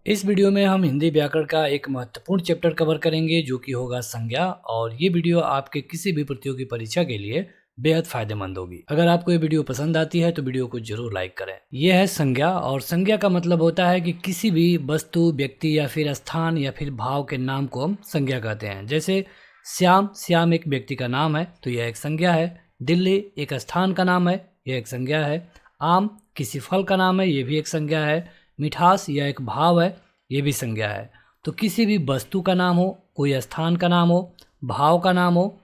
इस वीडियो में हम हिंदी व्याकरण का एक महत्वपूर्ण चैप्टर कवर करेंगे जो कि होगा संज्ञा। और ये वीडियो आपके किसी भी प्रतियोगी परीक्षा के लिए बेहद फायदेमंद होगी। अगर आपको ये वीडियो पसंद आती है तो वीडियो को जरूर लाइक करें। ये है संज्ञा, और संज्ञा का मतलब होता है कि किसी भी वस्तु, व्यक्ति या फिर स्थान या फिर भाव के नाम को हम संज्ञा कहते हैं। जैसे श्याम, श्याम एक व्यक्ति का नाम है तो यह एक संज्ञा है। दिल्ली एक स्थान का नाम है, यह एक संज्ञा है। आम किसी फल का नाम है, ये भी एक संज्ञा है। मिठास यह एक भाव है, ये भी संज्ञा है। तो किसी भी वस्तु का नाम हो, कोई स्थान का नाम हो, भाव का नाम हो,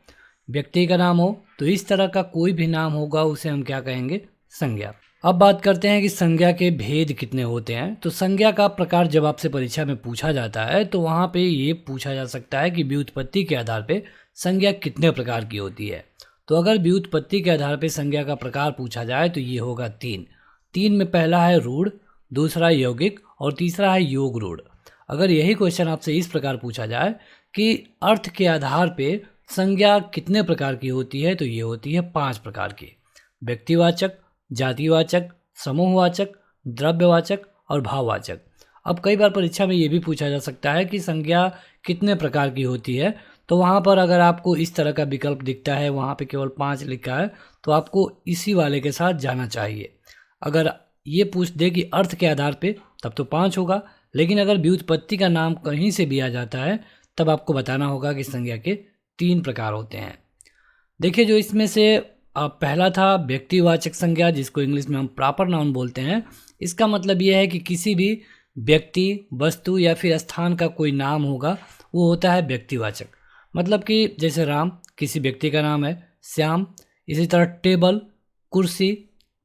व्यक्ति का नाम हो, तो इस तरह का कोई भी नाम होगा उसे हम क्या कहेंगे? संज्ञा। अब बात करते हैं कि संज्ञा के भेद कितने होते हैं। तो संज्ञा का प्रकार जब आपसे परीक्षा में पूछा जाता है तो वहाँ पे ये पूछा जा सकता है कि व्युत्पत्ति के आधार पे संज्ञा कितने प्रकार की होती है। तो अगर व्युत्पत्ति के आधार पे संज्ञा का प्रकार पूछा जाए तो ये होगा तीन में पहला है रूढ़, दूसरा यौगिक और तीसरा है योग रूढ़। अगर यही क्वेश्चन आपसे इस प्रकार पूछा जाए कि अर्थ के आधार पे संज्ञा कितने प्रकार की होती है तो ये होती है 5 प्रकार की। व्यक्तिवाचक, जातिवाचक, समूहवाचक, द्रव्यवाचक और भाववाचक। अब कई बार परीक्षा में ये भी पूछा जा सकता है कि संज्ञा कितने प्रकार की होती है। तो वहाँ पर अगर आपको इस तरह का विकल्प दिखता है, वहाँ पे केवल 5 लिखा है, तो आपको इसी वाले के साथ जाना चाहिए। अगर ये पूछ दे कि अर्थ के आधार पे, तब तो 5 होगा, लेकिन अगर व्युत्पत्ति का नाम कहीं से भी आ जाता है तब आपको बताना होगा कि संज्ञा के 3 प्रकार होते हैं। देखिए, जो इसमें से पहला था व्यक्तिवाचक संज्ञा, जिसको इंग्लिश में हम प्रॉपर नाउन बोलते हैं। इसका मतलब ये है कि किसी भी व्यक्ति, वस्तु या फिर स्थान का कोई नाम होगा वो होता है व्यक्तिवाचक। मतलब कि जैसे राम किसी व्यक्ति का नाम है, श्याम, इसी तरह टेबल, कुर्सी,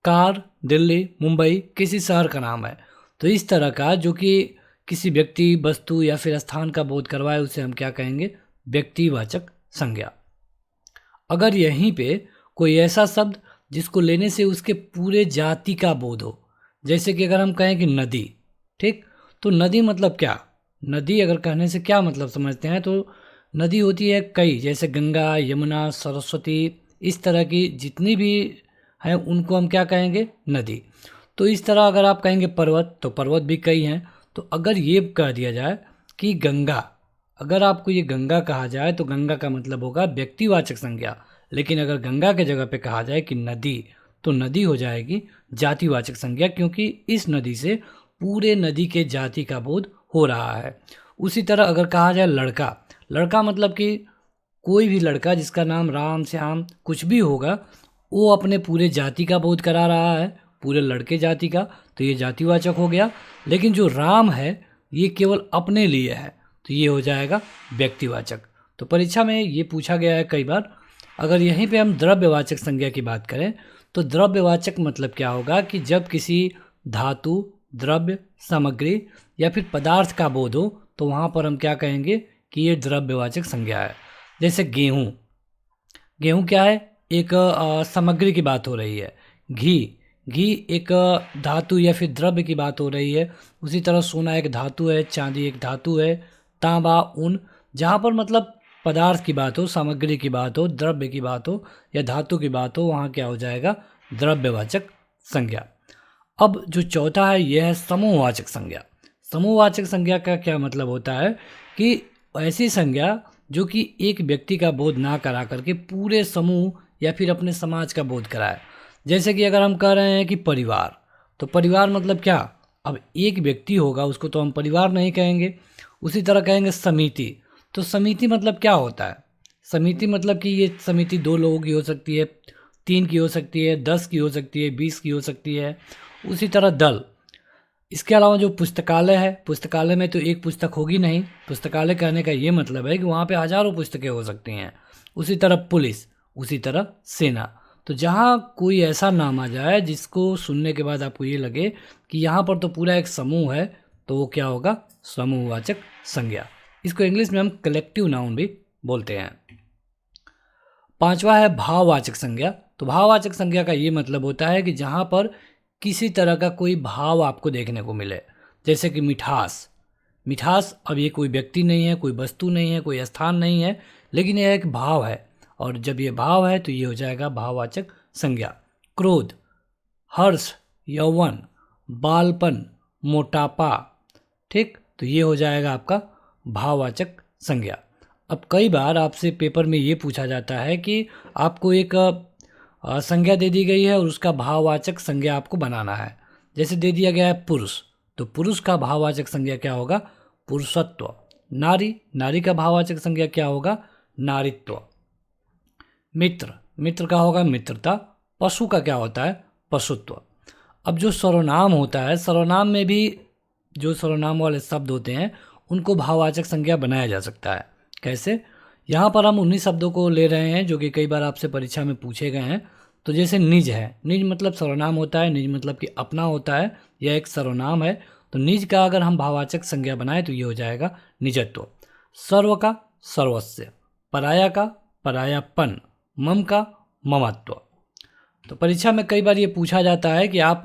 कार, दिल्ली, मुंबई किसी शहर का नाम है। तो इस तरह का जो कि किसी व्यक्ति, वस्तु या फिर स्थान का बोध करवाए उसे हम क्या कहेंगे? व्यक्तिवाचक संज्ञा। अगर यहीं पे कोई ऐसा शब्द जिसको लेने से उसके पूरे जाति का बोध हो, जैसे कि अगर हम कहें कि नदी, ठीक, तो नदी मतलब क्या? नदी अगर कहने से क्या मतलब समझते हैं? तो नदी होती है कई, जैसे गंगा, यमुना, सरस्वती, इस तरह की जितनी भी हैं उनको हम क्या कहेंगे? नदी। तो इस तरह अगर आप कहेंगे पर्वत, तो पर्वत भी कई हैं। तो अगर ये कह दिया जाए कि गंगा, अगर आपको ये गंगा कहा जाए तो गंगा का मतलब होगा व्यक्तिवाचक संज्ञा। लेकिन अगर गंगा के जगह पे कहा जाए कि नदी, तो नदी हो जाएगी जातिवाचक संज्ञा, क्योंकि इस नदी से पूरे नदी के जाति का बोध हो रहा है। उसी तरह अगर कहा जाए लड़का, लड़का मतलब कि कोई भी लड़का जिसका नाम राम, श्याम कुछ भी होगा, वो अपने पूरे जाति का बोध करा रहा है, पूरे लड़के जाति का, तो ये जातिवाचक हो गया। लेकिन जो राम है ये केवल अपने लिए है, तो ये हो जाएगा व्यक्तिवाचक। तो परीक्षा में ये पूछा गया है कई बार। अगर यहीं पे हम द्रव्यवाचक संज्ञा की बात करें तो द्रव्यवाचक मतलब क्या होगा कि जब किसी धातु, द्रव्य, सामग्री या फिर पदार्थ का बोध हो तो वहाँ पर हम क्या कहेंगे कि ये द्रव्यवाचक संज्ञा है। जैसे गेहूँ, गेहूँ क्या है? एक सामग्री की बात हो रही है। घी एक धातु या फिर द्रव्य की बात हो रही है। उसी तरह सोना एक धातु है, चांदी एक धातु है, तांबा, ऊन, जहाँ पर मतलब पदार्थ की बात हो, सामग्री की बात हो, द्रव्य की बात हो या धातु की बात हो, वहाँ क्या हो जाएगा? द्रव्यवाचक संज्ञा। अब जो चौथा है यह है समूहवाचक संज्ञा। समूहवाचक संज्ञा का क्या मतलब होता है कि ऐसी संज्ञा जो कि एक व्यक्ति का बोध ना करा करके पूरे समूह या फिर अपने समाज का बोध कराए। जैसे कि अगर हम कह रहे हैं कि परिवार, तो परिवार मतलब क्या? अब एक व्यक्ति होगा उसको तो हम परिवार नहीं कहेंगे। उसी तरह कहेंगे समिति, तो समिति मतलब क्या होता है? समिति मतलब कि ये समिति 2 लोगों की हो सकती है, 3 की हो सकती है, 10 की हो सकती है, 20 की हो सकती है। उसी तरह दल। इसके अलावा जो पुस्तकालय है, पुस्तकालय में तो एक पुस्तक होगी नहीं। पुस्तकालय कहने का ये मतलब है कि वहाँ पे हजारों पुस्तकें हो सकती हैं। उसी तरह पुलिस, उसी तरह सेना। तो जहाँ कोई ऐसा नाम आ जाए जिसको सुनने के बाद आपको ये लगे कि यहाँ पर तो पूरा एक समूह है, तो वो क्या होगा? समूहवाचक संज्ञा। इसको इंग्लिश में हम कलेक्टिव नाउन भी बोलते हैं। 5वां है भाववाचक संज्ञा। तो भाववाचक संज्ञा का ये मतलब होता है कि जहाँ पर किसी तरह का कोई भाव आपको देखने को मिले। जैसे कि मिठास, मिठास अब ये कोई व्यक्ति नहीं है, कोई वस्तु नहीं है, कोई स्थान नहीं है, लेकिन यह एक भाव है, और जब ये भाव है तो ये हो जाएगा भाववाचक संज्ञा। क्रोध, हर्ष, यौवन, बालपन, मोटापा, ठीक, तो ये हो जाएगा आपका भाववाचक संज्ञा। अब कई बार आपसे पेपर में ये पूछा जाता है कि आपको एक संज्ञा दे दी गई है और उसका भाववाचक संज्ञा आपको बनाना है। जैसे दे दिया गया है पुरुष, तो पुरुष का भाववाचक संज्ञा क्या होगा? पुरुषत्व। नारी, नारी का भाववाचक संज्ञा क्या होगा? नारीत्व। मित्र, मित्र का होगा मित्रता। पशु का क्या होता है? पशुत्व। अब जो सर्वनाम होता है, सर्वनाम में भी जो सर्वनाम वाले शब्द होते हैं उनको भाववाचक संज्ञा बनाया जा सकता है। कैसे? यहाँ पर हम उन्हीं शब्दों को ले रहे हैं जो कि कई बार आपसे परीक्षा में पूछे गए हैं। तो जैसे निज है, निज मतलब सर्वनाम होता है, निज मतलब कि अपना होता है, यह एक सर्वनाम है। तो निज का अगर हम भाववाचक संज्ञा बनाए तो ये हो जाएगा निजत्व। सर्व का सर्वस्व, पराया का परायापन, मम का ममत्व। तो परीक्षा में कई बार ये पूछा जाता है कि आप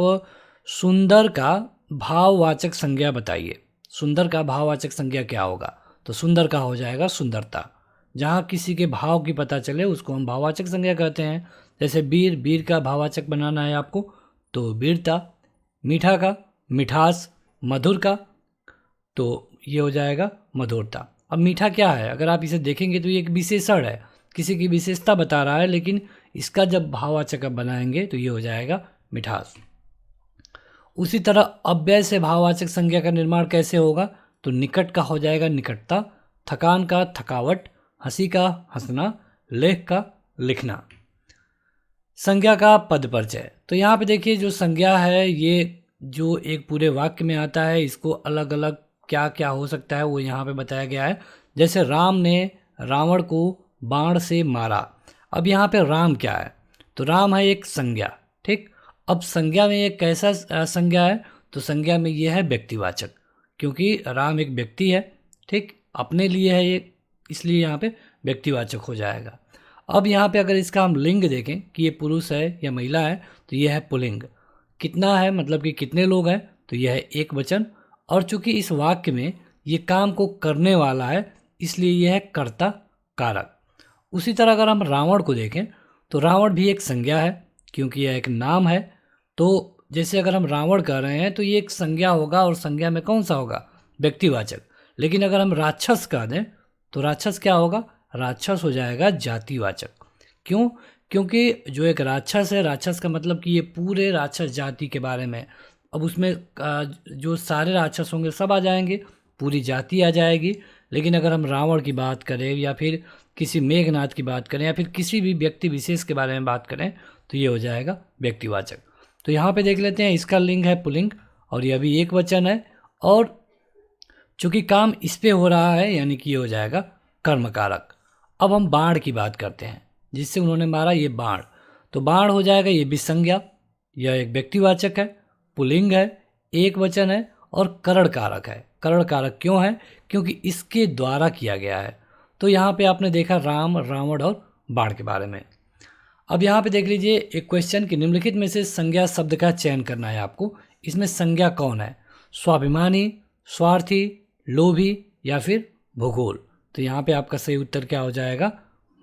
सुंदर का भाववाचक संज्ञा बताइए। सुंदर का भाववाचक संज्ञा क्या होगा? तो सुंदर का हो जाएगा सुंदरता। जहाँ किसी के भाव की पता चले उसको हम भाववाचक संज्ञा कहते हैं। जैसे वीर, वीर का भाववाचक बनाना है आपको तो वीरता। मीठा का मिठास, मधुर का तो ये हो जाएगा मधुरता। अब मीठा क्या है? अगर आप इसे देखेंगे तो ये एक विशेषण है, किसी की विशेषता बता रहा है, लेकिन इसका जब भाववाचक आप बनाएंगे तो ये हो जाएगा मिठास। उसी तरह अव्यय से भाववाचक संज्ञा का निर्माण कैसे होगा? तो निकट का हो जाएगा निकटता, थकान का थकावट, हंसी का हंसना, लेख का लिखना। संज्ञा का पद परिचय। तो यहाँ पे देखिए जो संज्ञा है ये जो एक पूरे वाक्य में आता है, इसको अलग अलग क्या क्या हो सकता है वो यहाँ पे बताया गया है। जैसे राम ने रावण को बाण से मारा। अब यहाँ पे राम क्या है? तो राम है एक संज्ञा, ठीक। अब संज्ञा में एक कैसा संज्ञा है? तो संज्ञा में ये है व्यक्तिवाचक, क्योंकि राम एक व्यक्ति है, ठीक, अपने लिए है ये, इसलिए यहाँ पे व्यक्तिवाचक हो जाएगा। अब यहाँ पे अगर इसका हम लिंग देखें कि ये पुरुष है या महिला है तो ये है पुल्लिंग। कितना है मतलब कि कितने लोग हैं? तो यह है एक वचन। और चूंकि इस वाक्य में ये काम को करने वाला है इसलिए यह है कर्ता कारक। उसी तरह अगर हम रावण को देखें तो रावण भी एक संज्ञा है क्योंकि यह एक नाम है। तो जैसे अगर हम रावण कह रहे हैं तो ये एक संज्ञा होगा और संज्ञा में कौन सा होगा? व्यक्तिवाचक। लेकिन अगर हम राक्षस कह दें तो राक्षस क्या होगा? राक्षस हो जाएगा जातिवाचक। क्यों? क्योंकि जो एक राक्षस है, राक्षस का मतलब कि ये पूरे राक्षस जाति के बारे में, अब उसमें जो सारे राक्षस होंगे सब आ जाएंगे, पूरी जाति आ जाएगी। लेकिन अगर हम रावण की बात करें या फिर किसी मेघनाथ की बात करें या फिर किसी भी व्यक्ति विशेष के बारे में बात करें तो ये हो जाएगा व्यक्तिवाचक। तो यहाँ पे देख लेते हैं, इसका लिंग है पुल्लिंग और ये अभी एक वचन है और चूँकि काम इस पे हो रहा है यानी कि ये हो जाएगा कर्मकारक। अब हम बाण की बात करते हैं, जिससे उन्होंने मारा ये बाण, तो बाण हो जाएगा ये विसंज्ञा, यह एक व्यक्तिवाचक है, पुल्लिंग है, एक वचन है और करण कारक है। करण कारक क्यों है? क्योंकि इसके द्वारा किया गया है। तो यहाँ पे आपने देखा राम, रावण और बाण के बारे में। अब यहाँ पे देख लीजिए एक क्वेश्चन कि निम्नलिखित में से संज्ञा शब्द का चयन करना है आपको। इसमें संज्ञा कौन है? स्वाभिमानी, स्वार्थी, लोभी या फिर भूगोल। तो यहाँ पे आपका सही उत्तर क्या हो जाएगा?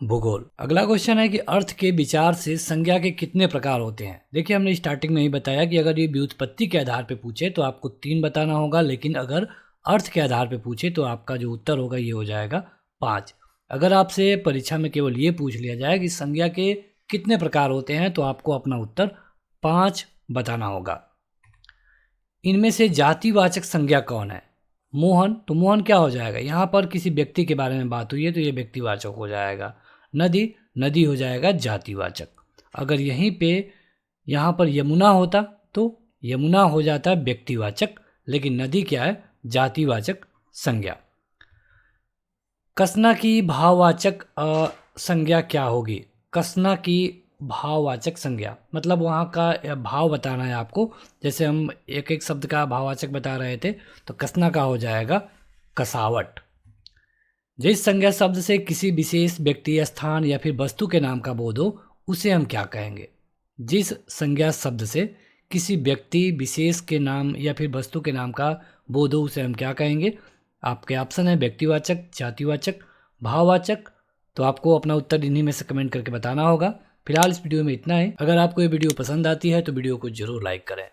भूगोल। अगला क्वेश्चन है कि अर्थ के विचार से संज्ञा के कितने प्रकार होते हैं। देखिए हमने स्टार्टिंग में ही बताया कि अगर ये व्युत्पत्ति के आधार पे पूछे तो आपको 3 बताना होगा, लेकिन अगर अर्थ के आधार पे पूछे तो आपका जो उत्तर होगा ये हो जाएगा 5। अगर आपसे परीक्षा में केवल ये पूछ लिया जाए कि संज्ञा के कितने प्रकार होते हैं तो आपको अपना उत्तर 5 बताना होगा। इनमें से जातिवाचक संज्ञा कौन है? मोहन, तो मोहन क्या हो जाएगा? यहाँ पर किसी व्यक्ति के बारे में बात हुई है तो ये व्यक्तिवाचक हो जाएगा। नदी, नदी हो जाएगा जातिवाचक। अगर यहीं पे यहाँ पर यमुना होता तो यमुना हो जाता है व्यक्तिवाचक, लेकिन नदी क्या है? जातिवाचक संज्ञा। कसना की भाववाचक संज्ञा क्या होगी? कसना की भाववाचक संज्ञा मतलब वहाँ का भाव बताना है आपको। जैसे हम एक एक शब्द का भाववाचक बता रहे थे तो कसना का हो जाएगा कसावट। जिस संज्ञा शब्द से किसी विशेष व्यक्ति, स्थान या फिर वस्तु के नाम का बोध हो उसे हम क्या कहेंगे? जिस संज्ञा शब्द से किसी व्यक्ति विशेष के नाम या फिर वस्तु के नाम का बोध हो उसे हम क्या कहेंगे? आपके ऑप्शन है व्यक्तिवाचक, जातिवाचक, भाववाचक। तो आपको अपना उत्तर इन्हीं में से कमेंट करके बताना होगा। फिलहाल इस वीडियो में इतना है। अगर आपको ये वीडियो पसंद आती है तो वीडियो को जरूर लाइक करें।